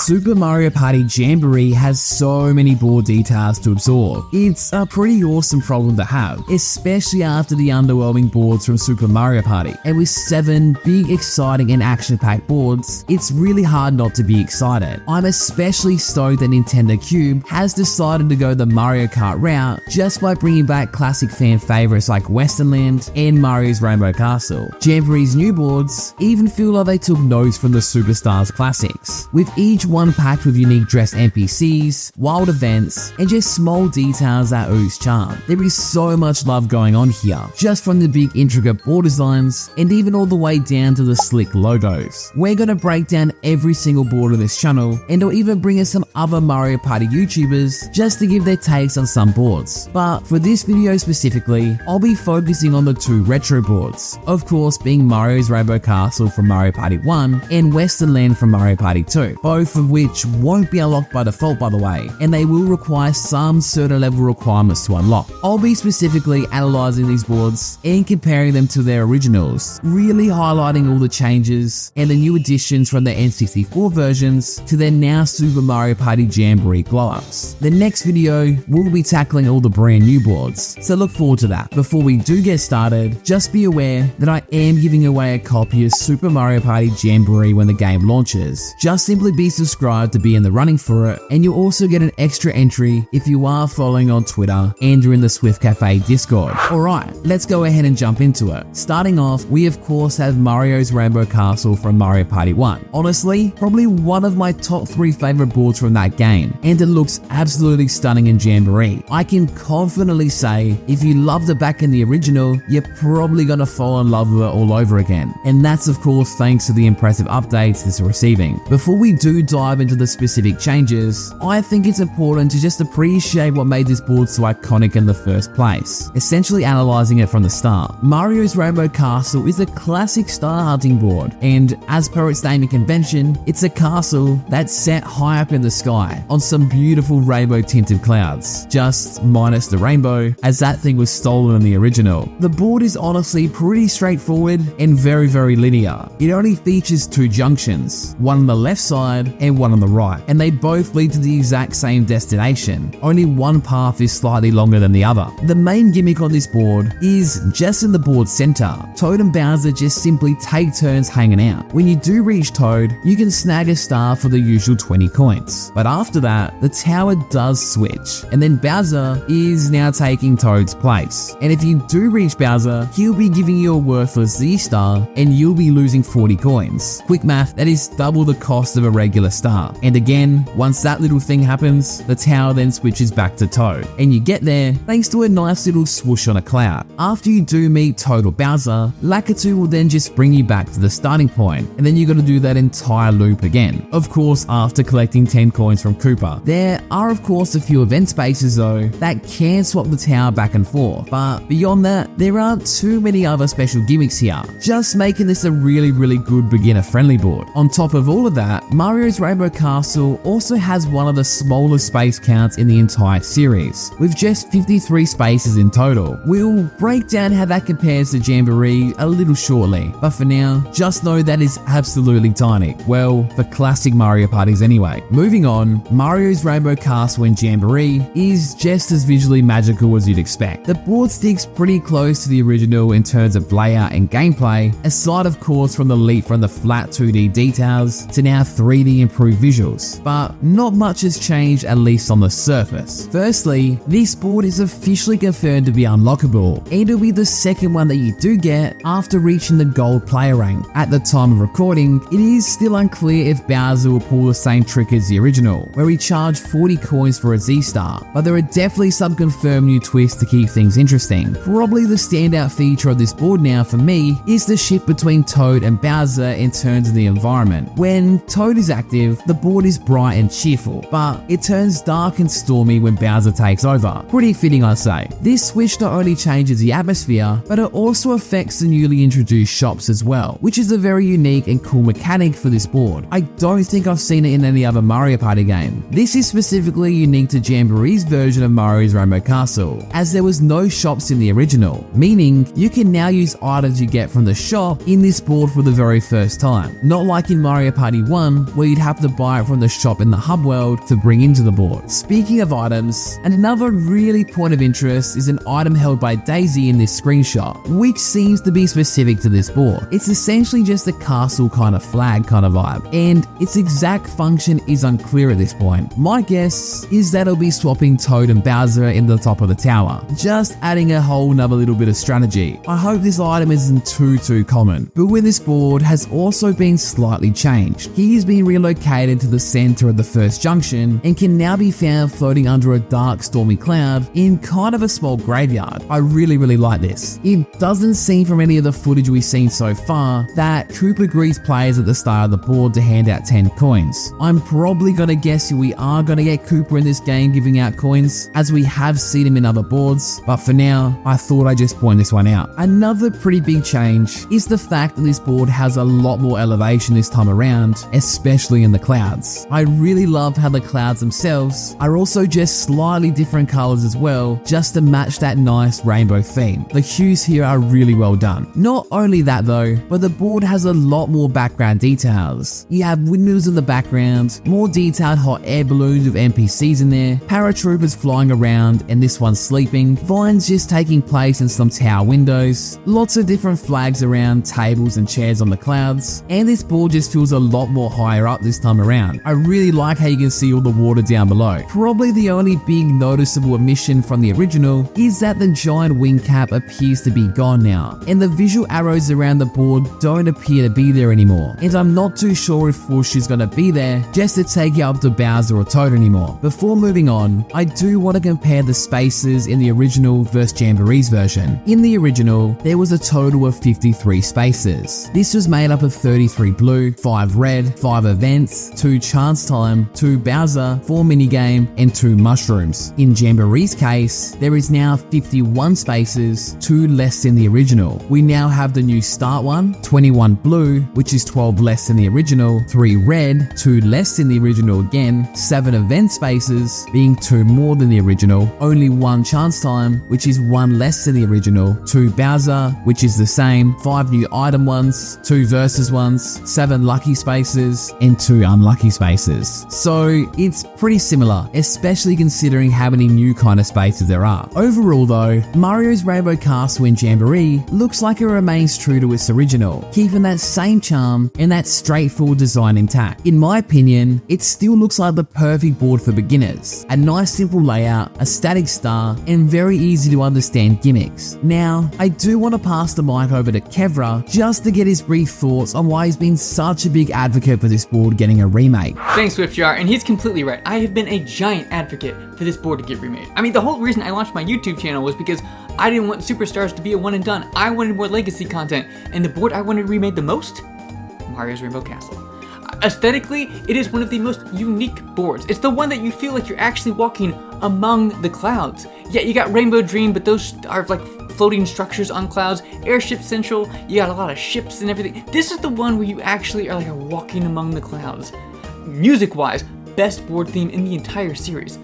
Super Mario Party Jamboree has so many board details to absorb. It's a pretty awesome problem to have, especially after the underwhelming boards from Super Mario Party. And with 7 big, exciting and action-packed boards, it's really hard not to be excited. I'm especially stoked that Nintendo Cube has decided to go the Mario Kart route just by bringing back classic fan favorites like Western Land and Mario's Rainbow Castle. Jamboree's new boards even feel like they took notes from the Superstars classics, with each one packed with unique dressed NPCs, wild events, and just small details that ooze charm. There is so much love going on here, just from the big intricate board designs and even all the way down to the slick logos. We're gonna break down every single board on this channel, and I'll even bring in some other Mario Party YouTubers just to give their takes on some boards. But for this video specifically, I'll be focusing on the 2 retro boards, of course being Mario's Rainbow Castle from Mario Party 1 and Western Land from Mario Party 2, both of which won't be unlocked by default by the way, and they will require some certain level requirements to unlock. I'll be specifically analysing these boards and comparing them to their originals, really highlighting all the changes and the new additions from the N64 versions to their now Super Mario Party Jamboree glow-ups. The next video will be tackling all the brand new boards, so look forward to that. Before we do get started, just be aware that I am giving away a copy of Super Mario Party Jamboree when the game launches. Just simply be subscribed to be in the running for it, and you'll also get an extra entry if you are following on Twitter and are in the Swift Cafe Discord. Alright, let's go ahead and jump into it. Starting off, we of course have Mario's Rainbow Castle from Mario Party 1. Honestly, probably one of my top 3 favorite boards from that game, and it looks absolutely stunning in Jamboree. I can confidently say, if you loved it back in the original, you're probably gonna fall in love with it all over again. And that's of course thanks to the impressive updates it's receiving. Before we do dive into the specific changes, I think it's important to just appreciate what made this board so iconic in the first place, essentially analysing it from the start. Mario's Rainbow Castle is a classic star hunting board, and as per its naming convention, it's a castle that's set high up in the sky on some beautiful rainbow tinted clouds, just minus the rainbow, as that thing was stolen in the original. The board is honestly pretty straightforward and very linear. It only features 2 junctions, one on the left side and one on the right, and they both lead to the exact same destination. Only one path is slightly longer than the other. The main gimmick on this board is just in the board center. Toad and Bowser just simply take turns hanging out. When you do reach Toad, you can snag a star for the usual 20 coins. But after that, the tower does switch, and then Bowser is now taking Toad's place. And if you do reach Bowser, he'll be giving you a worthless Z-star, and you'll be losing 40 coins. Quick math, that is double the cost of a regular star. And again, once that little thing happens, the tower then switches back to Toad, and you get there thanks to a nice little swoosh on a cloud. After you do meet Toad or Bowser, Lakitu will then just bring you back to the starting point, and then you gotta do that entire loop again. Of course, after collecting 10 coins from Koopa. There are of course a few event spaces though that can swap the tower back and forth, but beyond that, there aren't too many other special gimmicks here, just making this a really good beginner friendly board. On top of all of that, Mario's Rainbow Castle also has one of the smallest space counts in the entire series, with just 53 spaces in total. We'll break down how that compares to Jamboree a little shortly, but for now, just know that is absolutely tiny. Well, for classic Mario parties anyway. Moving on, Mario's Rainbow Castle in Jamboree is just as visually magical as you'd expect. The board sticks pretty close to the original in terms of layout and gameplay, aside of course from the leap from the flat 2D details to now 3D improved visuals, but not much has changed, at least on the surface. Firstly, this board is officially confirmed to be unlockable, and it'll be the second one that you do get after reaching the gold player rank. At the time of recording, it is still unclear if Bowser will pull the same trick as the original, where he charged 40 coins for a Z-star, but there are definitely some confirmed new twists to keep things interesting. Probably the standout feature of this board now for me is the shift between Toad and Bowser in terms of the environment. When Toad is active, the board is bright and cheerful, but it turns dark and stormy when Bowser takes over. Pretty fitting, I'd say. This switch not only changes the atmosphere, but it also affects the newly introduced shops as well, which is a very unique and cool mechanic for this board. I don't think I've seen it in any other Mario Party game. This is specifically unique to Jamboree's version of Mario's Rainbow Castle, as there was no shops in the original, meaning you can now use items you get from the shop in this board for the very first time. Not like in Mario Party 1, where you'd have have to buy it from the shop in the hub world to bring into the board. Speaking of items, another really point of interest is an item held by Daisy in this screenshot, which seems to be specific to this board. It's essentially just a castle kind of flag kind of vibe, and its exact function is unclear at this point. My guess is that it'll be swapping Toad and Bowser in the top of the tower, just adding a whole nother little bit of strategy. I hope this item isn't too common. But with this board has also been slightly changed. He has been relocated to the center of the first junction and can now be found floating under a dark stormy cloud in kind of a small graveyard. I really like this. It doesn't seem from any of the footage we've seen so far that Cooper greets players at the start of the board to hand out 10 coins. I'm probably gonna guess we are gonna get Cooper in this game giving out coins, as we have seen him in other boards, but for now, I thought I'd just point this one out. Another pretty big change is the fact that this board has a lot more elevation this time around, especially in the clouds. I really love how the clouds themselves are also just slightly different colors as well, just to match that nice rainbow theme. The hues here are really well done. Not only that though, but the board has a lot more background details. You have windmills in the background, more detailed hot air balloons with NPCs in there, paratroopers flying around and this one sleeping, vines just taking place in some tower windows, lots of different flags around, tables and chairs on the clouds, and this board just feels a lot more higher up this time around. I really like how you can see all the water down below. Probably the only big noticeable omission from the original is that the giant wing cap appears to be gone now, and the visual arrows around the board don't appear to be there anymore, and I'm not too sure if Whoosh is gonna be there just to take you up to Bowser or Toad anymore. Before moving on, I do want to compare the spaces in the original versus Jamboree's version. In the original, there was a total of 53 spaces. This was made up of 33 blue, 5 red, 5 events, 2 chance time, 2 Bowser, 4 minigame, and 2 mushrooms. In Jamboree's case, there is now 51 spaces, 2 less than the original. We now have the new start one, 21 blue, which is 12 less than the original, 3 red, 2 less than the original again, 7 event spaces, being 2 more than the original, only 1 chance time, which is 1 less than the original, 2 Bowser, which is the same, 5 new item ones, 2 versus ones, 7 lucky spaces, and 2 unlucky spaces. So it's pretty similar, especially considering how many new kind of spaces there are. Overall though, Mario's Rainbow Castle in Jamboree looks like it remains true to its original, keeping that same charm and that straightforward design intact. In my opinion, it still looks like the perfect board for beginners. A nice simple layout, a static star, and very easy to understand gimmicks. Now, I do want to pass the mic over to Kevra just to get his brief thoughts on why he's been such a big advocate for this board getting a remake. Thanks, SwiftJR, and he's completely right. I have been a giant advocate for this board to get remade. I mean, the whole reason I launched my YouTube channel was because I didn't want Superstars to be a one and done. I wanted more legacy content, and the board I wanted remade the most? Mario's Rainbow Castle. Aesthetically, it is one of the most unique boards. It's the one that you feel like you're actually walking among the clouds. Yeah, you got Rainbow Dream, but those are like floating structures on clouds. Airship Central, you got a lot of ships and everything. This is the one where you actually are like walking among the clouds. Music-wise, best board theme in the entire series.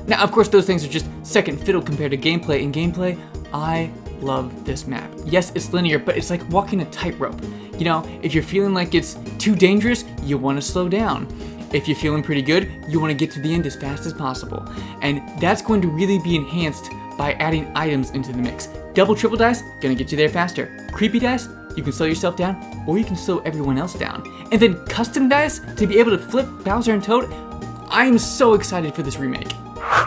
Now, of course, those things are just second fiddle compared to gameplay. In gameplay, I love this map. Yes, it's linear, but it's like walking a tightrope. You know, if you're feeling like it's too dangerous, you want to slow down. If you're feeling pretty good, you want to get to the end as fast as possible. And that's going to really be enhanced by adding items into the mix. Double, triple dice, gonna get you there faster. Creepy dice, you can slow yourself down, or you can slow everyone else down. And then custom dice, to be able to flip Bowser and Toad. I am so excited for this remake.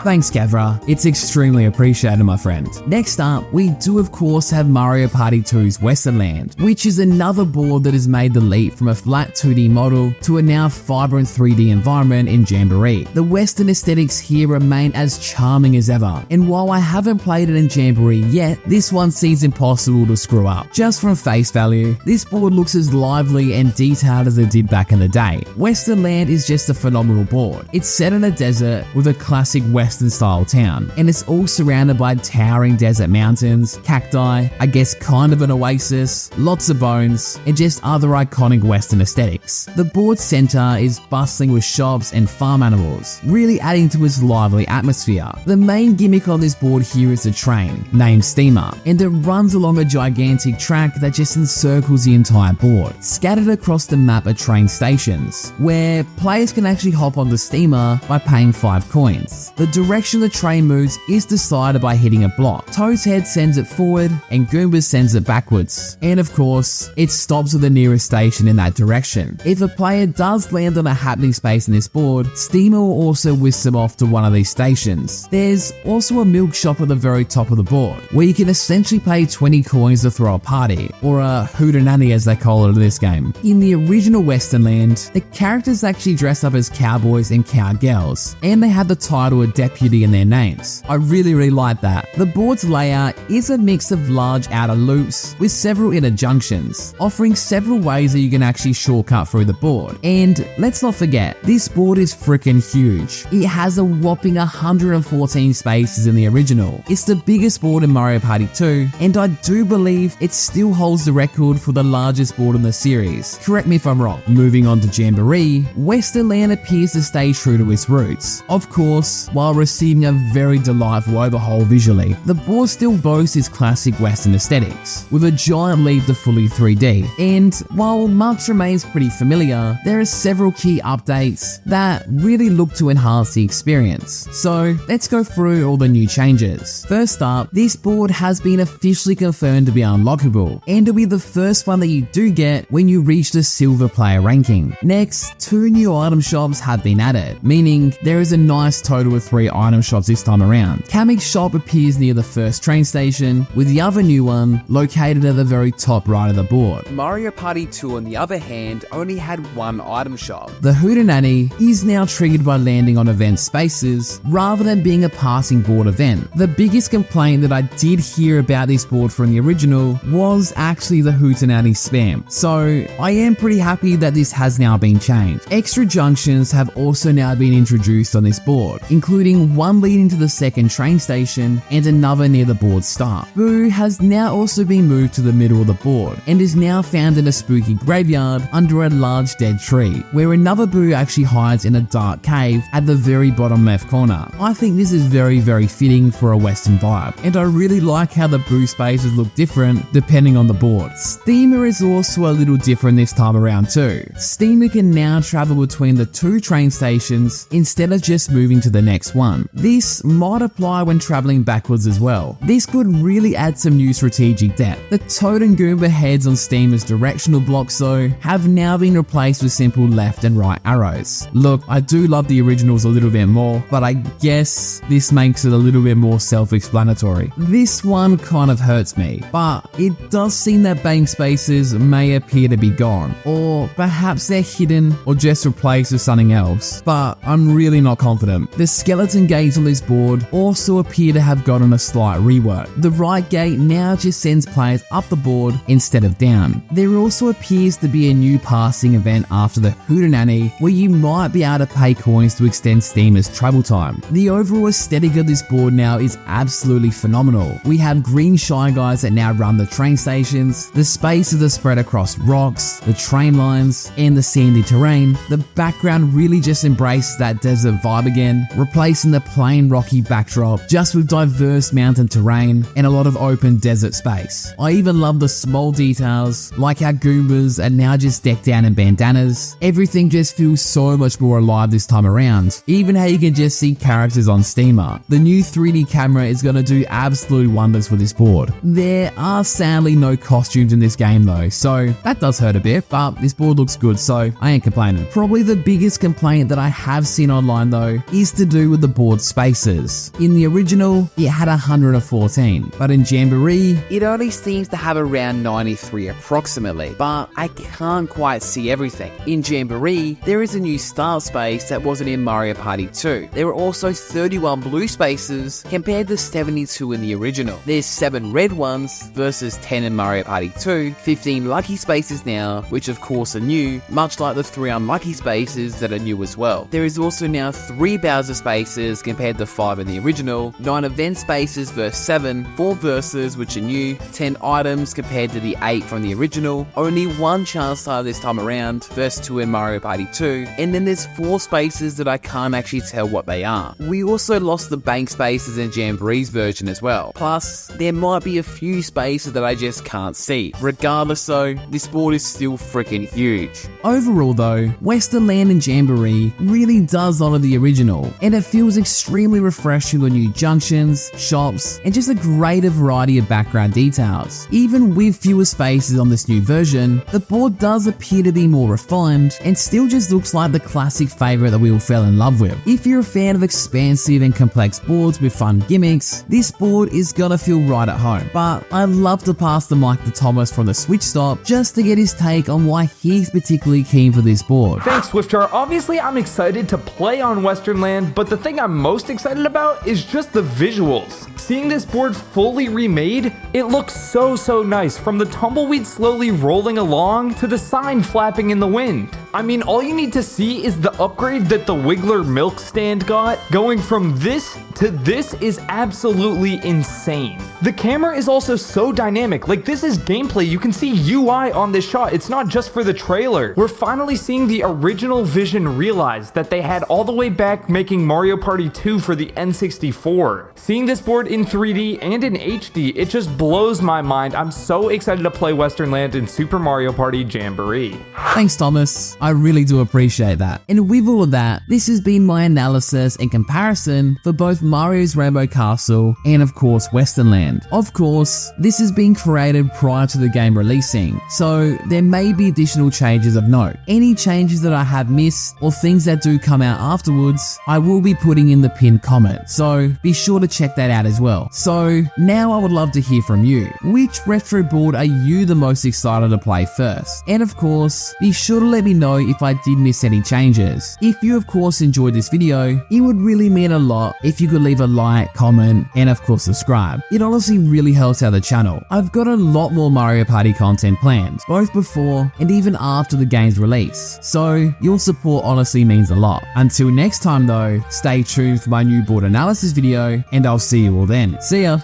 Thanks, Kevra. It's extremely appreciated, my friend. Next up, we do of course have Mario Party 2's Western Land, which is another board that has made the leap from a flat 2D model to a now vibrant 3D environment in Jamboree. The Western aesthetics here remain as charming as ever, and while I haven't played it in Jamboree yet, this one seems impossible to screw up. Just from face value, this board looks as lively and detailed as it did back in the day. Western Land is just a phenomenal board. It's set in a desert with a classic Western western-style town, and it's all surrounded by towering desert mountains, cacti, I guess kind of an oasis, lots of bones, and just other iconic western aesthetics. The board's center is bustling with shops and farm animals, really adding to its lively atmosphere. The main gimmick on this board here is a train, named Steamer, and it runs along a gigantic track that just encircles the entire board. Scattered across the map are train stations, where players can actually hop on the steamer by paying 5 coins. The direction the train moves is decided by hitting a block. Toad's Head sends it forward, and Goomba sends it backwards. And of course, it stops at the nearest station in that direction. If a player does land on a happening space in this board, Steamer will also whisk them off to one of these stations. There's also a milk shop at the very top of the board, where you can essentially pay 20 coins to throw a party, or a hootenanny as they call it in this game. In the original Western Land, the characters actually dress up as cowboys and cowgirls, and they have the title of deputy in their names. I really like that. The board's layout is a mix of large outer loops with several inner junctions, offering several ways that you can actually shortcut through the board. And let's not forget, this board is freaking huge. It has a whopping 114 spaces in the original. It's the biggest board in Mario Party 2, and I do believe it still holds the record for the largest board in the series. Correct me if I'm wrong. Moving on to Jamboree, Western Land appears to stay true to its roots. Of course, while receiving a very delightful overhaul visually, the board still boasts its classic Western aesthetics, with a giant leap to fully 3D. And while much remains pretty familiar, there are several key updates that really look to enhance the experience. So let's go through all the new changes. First up, this board has been officially confirmed to be unlockable, and it'll be the first one that you do get when you reach the silver player ranking. Next, 2 new item shops have been added, meaning there is a nice total of 3 item shops this time around. Kamek's shop appears near the first train station, with the other new one located at the very top right of the board. Mario Party 2 on the other hand only had 1 item shop. The hootenanny is now triggered by landing on event spaces rather than being a passing board event. The biggest complaint that I did hear about this board from the original was actually the hootenanny spam, so I am pretty happy that this has now been changed. Extra junctions have also now been introduced on this board, including one leading to the second train station and another near the board's start. Boo has now also been moved to the middle of the board and is now found in a spooky graveyard under a large dead tree, where another Boo actually hides in a dark cave at the very bottom left corner. I think this is very fitting for a Western vibe, and I really like how the Boo spaces look different depending on the board. Steamer is also a little different this time around too. Steamer can now travel between the 2 train stations instead of just moving to the next one. This might apply when traveling backwards as well. This could really add some new strategic depth. The Toad and Goomba heads on Steamer's directional blocks though have now been replaced with simple left and right arrows. Look, I do love the originals a little bit more, but I guess this makes it a little bit more self-explanatory. This one kind of hurts me, but it does seem that bank spaces may appear to be gone, or perhaps they're hidden or just replaced with something else, but I'm really not confident. The skeleton gates on this board also appear to have gotten a slight rework. The right gate now just sends players up the board instead of down. There also appears to be a new passing event after the hootenanny where you might be able to pay coins to extend Steamer's travel time. The overall aesthetic of this board now is absolutely phenomenal. We have green Shy Guys that now run the train stations, the spaces are spread across rocks, the train lines, and the sandy terrain. The background really just embraces that desert vibe again, replacing the plain rocky backdrop just with diverse mountain terrain and a lot of open desert space. I even love the small details, like how Goombas are now just decked out in bandanas. Everything just feels so much more alive this time around, even how you can just see characters on Steamer. The new 3D camera is going to do absolute wonders for this board. There are sadly no costumes in this game though, so that does hurt a bit, but this board looks good, so I ain't complaining. Probably the biggest complaint that I have seen online though is to do with the board spaces. In the original, it had 114, but in Jamboree, It only seems to have around 93 approximately, but I can't quite see everything. In Jamboree, there is a new start space that wasn't in Mario Party 2. There were also 31 blue spaces compared to 72 in the original. There's 7 red ones versus 10 in Mario Party 2, 15 lucky spaces now, which of course are new, much like the 3 unlucky spaces that are new as well. There is also now 3 Bowser spaces spaces compared to 5 in the original, 9 event spaces versus 7, 4 verses which are new, 10 items compared to the 8 from the original, only 1 chance star this time around versus 2 in Mario Party 2, and then there's 4 spaces that I can't actually tell what they are. We also lost the bank spaces in Jamboree's version as well. Plus, there might be a few spaces that I just can't see. Regardless though, this board is still freaking huge. Overall though, Western Land and Jamboree really does honour the original, and it feels extremely refreshing with new junctions, shops, and just a greater variety of background details. Even with fewer spaces on this new version, the board does appear to be more refined and still just looks like the classic favourite that we all fell in love with. If you're a fan of expansive and complex boards with fun gimmicks, this board is gonna feel right at home. But I'd love to pass the mic to Thomas from the Switch Stop just to get his take on why he's particularly keen for this board. Thanks, Swiftar. Obviously, I'm excited to play on Western Land, but the thing I'm most excited about is just the visuals. Seeing this board fully remade, it looks so nice, from the tumbleweed slowly rolling along to the sign flapping in the wind. I mean, all you need to see is the upgrade that the Wiggler milk stand got. Going from this to this is absolutely insane. The camera is also so dynamic, like this is gameplay. You can see UI on this shot. It's not just for the trailer. We're finally seeing the original vision realized that they had all the way back making Mario Party 2 for the N64. Seeing this board in 3D and in HD, it just blows my mind. I'm so excited to play Western Land in Super Mario Party Jamboree. Thanks, Thomas. I really do appreciate that. And with all of that, this has been my analysis and comparison for both Mario's Rainbow Castle and of course Western Land. Of course, this has been created prior to the game releasing, so there may be additional changes of note. Any changes that I have missed or things that do come out afterwards, I will be putting in the pinned comment, so be sure to check that out as well. So now I would love to hear from you. Which retro board are you the most excited to play first? And of course, be sure to let me know if I did miss any changes. If you of course enjoyed this video, it would really mean a lot if you could leave a like, comment, and of course subscribe. It honestly really helps out the channel. I've got a lot more Mario Party content planned, both before and even after the game's release, so your support honestly means a lot. Until next time though, stay tuned for my new board analysis video, and I'll see you all then. See ya!